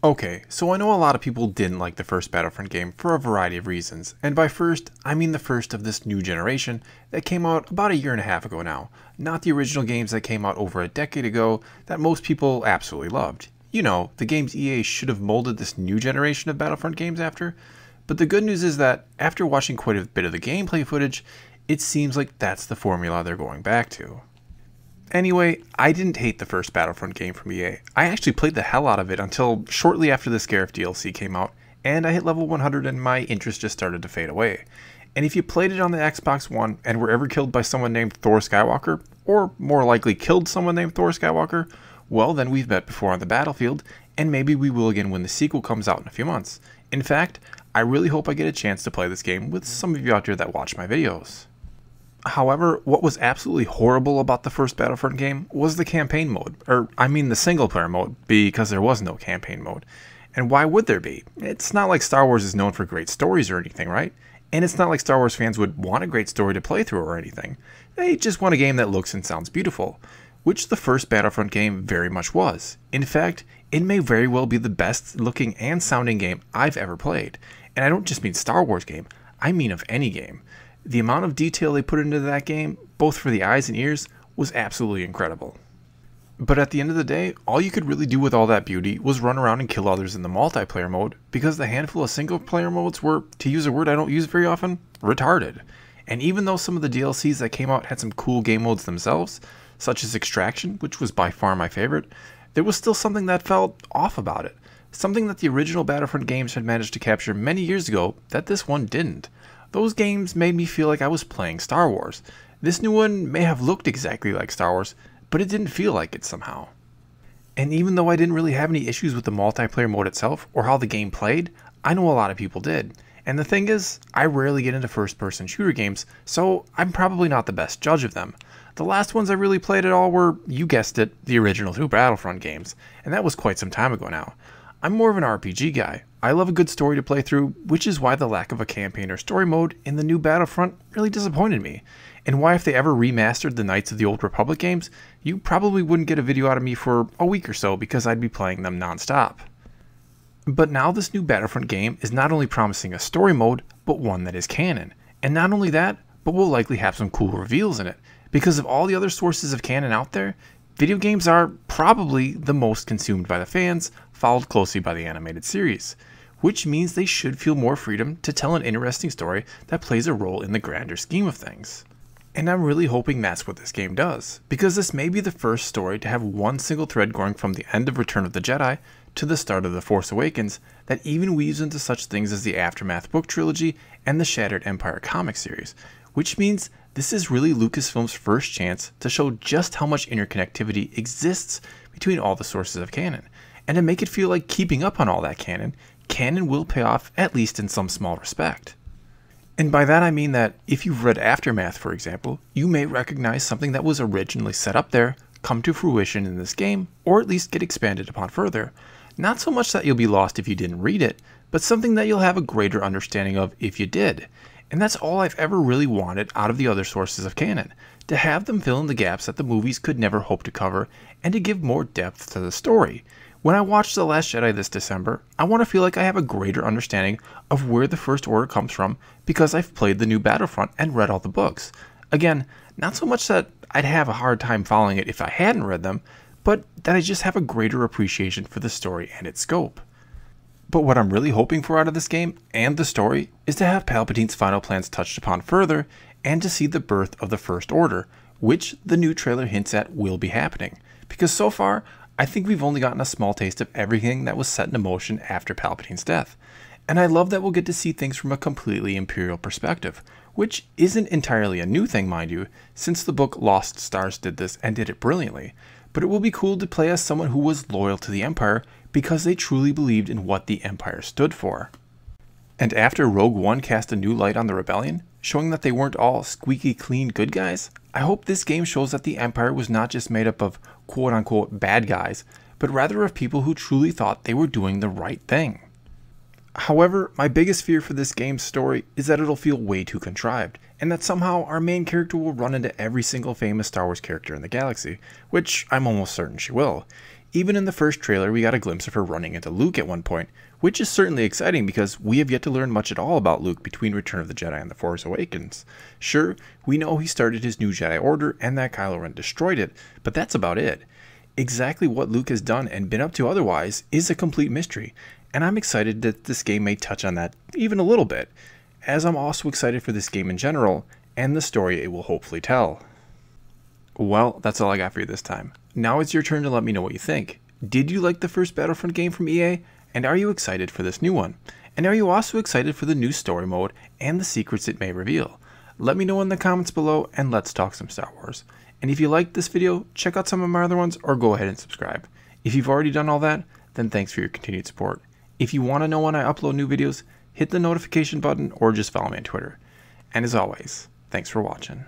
Okay, so I know a lot of people didn't like the first Battlefront game for a variety of reasons, and by first, I mean the first of this new generation that came out about a year and a half ago now, not the original games that came out over a decade ago that most people absolutely loved. You know, the games EA should have molded this new generation of Battlefront games after, but the good news is that after watching quite a bit of the gameplay footage, it seems like that's the formula they're going back to. Anyway, I didn't hate the first Battlefront game from EA. I actually played the hell out of it until shortly after the Scarif DLC came out, and I hit level 100 and my interest just started to fade away. And if you played it on the Xbox One and were ever killed by someone named Thor Skywalker, or more likely killed someone named Thor Skywalker, well then we've met before on the battlefield, and maybe we will again when the sequel comes out in a few months. In fact, I really hope I get a chance to play this game with some of you out there that watch my videos. However, what was absolutely horrible about the first Battlefront game was the campaign mode, or I mean the single player mode, because there was no campaign mode. And why would there be? It's not like Star Wars is known for great stories or anything, right? And it's not like Star Wars fans would want a great story to play through or anything. They just want a game that looks and sounds beautiful, which the first Battlefront game very much was. In fact, it may very well be the best looking and sounding game I've ever played. And I don't just mean Star Wars game, I mean of any game. The amount of detail they put into that game, both for the eyes and ears, was absolutely incredible. But at the end of the day, all you could really do with all that beauty was run around and kill others in the multiplayer mode, because the handful of single player modes were, to use a word I don't use very often, retarded. And even though some of the DLCs that came out had some cool game modes themselves, such as Extraction, which was by far my favorite, there was still something that felt off about it. Something that the original Battlefront games had managed to capture many years ago that this one didn't. Those games made me feel like I was playing Star Wars. This new one may have looked exactly like Star Wars, but it didn't feel like it somehow. And even though I didn't really have any issues with the multiplayer mode itself or how the game played, I know a lot of people did. And the thing is, I rarely get into first-person shooter games, so I'm probably not the best judge of them. The last ones I really played at all were, you guessed it, the original two Battlefront games, and that was quite some time ago now. I'm more of an RPG guy. I love a good story to play through, which is why the lack of a campaign or story mode in the new Battlefront really disappointed me, and why if they ever remastered the Knights of the Old Republic games, you probably wouldn't get a video out of me for a week or so because I'd be playing them non-stop. But now this new Battlefront game is not only promising a story mode, but one that is canon. And not only that, but will likely have some cool reveals in it, because of all the other sources of canon out there, video games are probably the most consumed by the fans, followed closely by the animated series, which means they should feel more freedom to tell an interesting story that plays a role in the grander scheme of things. And I'm really hoping that's what this game does, because this may be the first story to have one single thread going from the end of Return of the Jedi to the start of The Force Awakens that even weaves into such things as the Aftermath book trilogy and the Shattered Empire comic series, which means this is really Lucasfilm's first chance to show just how much interconnectivity exists between all the sources of canon, and to make it feel like keeping up on all that canon will pay off at least in some small respect. And by that I mean that if you've read Aftermath, for example, you may recognize something that was originally set up there come to fruition in this game, or at least get expanded upon further. Not so much that you'll be lost if you didn't read it, but something that you'll have a greater understanding of if you did. And that's all I've ever really wanted out of the other sources of canon, to have them fill in the gaps that the movies could never hope to cover, and to give more depth to the story. When I watch The Last Jedi this December, I want to feel like I have a greater understanding of where the First Order comes from because I've played the new Battlefront and read all the books. Again, not so much that I'd have a hard time following it if I hadn't read them, but that I just have a greater appreciation for the story and its scope. But what I'm really hoping for out of this game and the story is to have Palpatine's final plans touched upon further and to see the birth of the First Order, which the new trailer hints at will be happening. Because so far, I think we've only gotten a small taste of everything that was set into motion after Palpatine's death. And I love that we'll get to see things from a completely Imperial perspective, which isn't entirely a new thing, mind you, since the book Lost Stars did this and did it brilliantly. But it will be cool to play as someone who was loyal to the Empire because they truly believed in what the Empire stood for. And after Rogue One cast a new light on the Rebellion, showing that they weren't all squeaky clean good guys, I hope this game shows that the Empire was not just made up of quote-unquote bad guys, but rather of people who truly thought they were doing the right thing. However, my biggest fear for this game's story is that it'll feel way too contrived, and that somehow our main character will run into every single famous Star Wars character in the galaxy, which I'm almost certain she will. Even in the first trailer, we got a glimpse of her running into Luke at one point, which is certainly exciting because we have yet to learn much at all about Luke between Return of the Jedi and The Force Awakens. Sure, we know he started his new Jedi Order and that Kylo Ren destroyed it, but that's about it. Exactly what Luke has done and been up to otherwise is a complete mystery, and I'm excited that this game may touch on that even a little bit, as I'm also excited for this game in general, and the story it will hopefully tell. Well, that's all I got for you this time. Now it's your turn to let me know what you think. Did you like the first Battlefront game from EA? And are you excited for this new one? And are you also excited for the new story mode and the secrets it may reveal? Let me know in the comments below and let's talk some Star Wars. And if you liked this video, check out some of my other ones or go ahead and subscribe. If you've already done all that, then thanks for your continued support. If you want to know when I upload new videos, hit the notification button or just follow me on Twitter. And as always, thanks for watching.